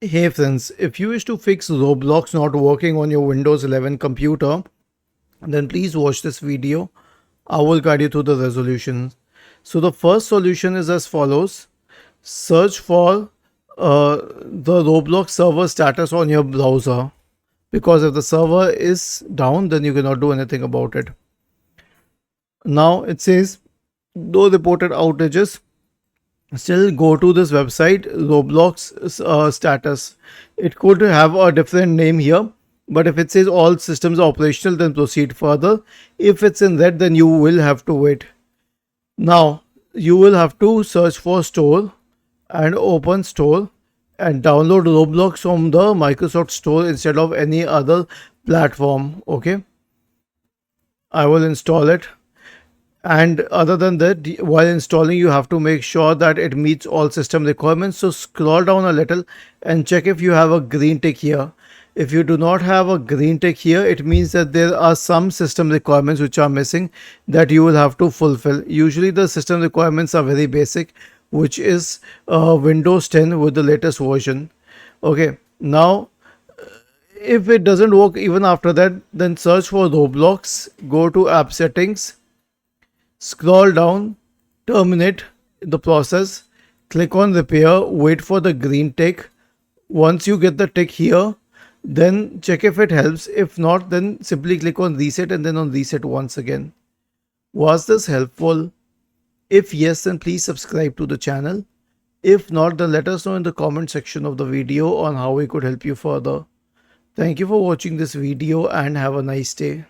Hey friends, if you wish to fix Roblox not working on your Windows 11 computer, then please watch this video. I will guide you through the resolution. So the first solution is as follows. Search for the Roblox server status on your browser, because if the server is down, then you cannot do anything about it. Now it says no reported outages. Still go to this website, Roblox status. It could have a different name here, but if it says all systems are operational, then proceed further. If it's in red, then you will have to wait. Now you will have to search for store and open store and download Roblox from the Microsoft Store instead of any other platform. Okay, I will install it. And other than that, while installing, you have to make sure that it meets all system requirements. So scroll down a little and check if you have a green tick here. If you do not have a green tick here, it means that there are some system requirements which are missing that you will have to fulfill. Usually the system requirements are very basic, which is Windows 10 with the latest version. Okay, now if it doesn't work even after that, then search for Roblox, go to app settings, scroll down, terminate the process, click on repair, wait for the green tick. Once you get the tick here, then check if it helps. If not, then simply click on reset and then on reset once again. Was this helpful? If yes, then please subscribe to the channel. If not, then let us know in the comment section of the video on how we could help you further. Thank you for watching this video and have a nice day.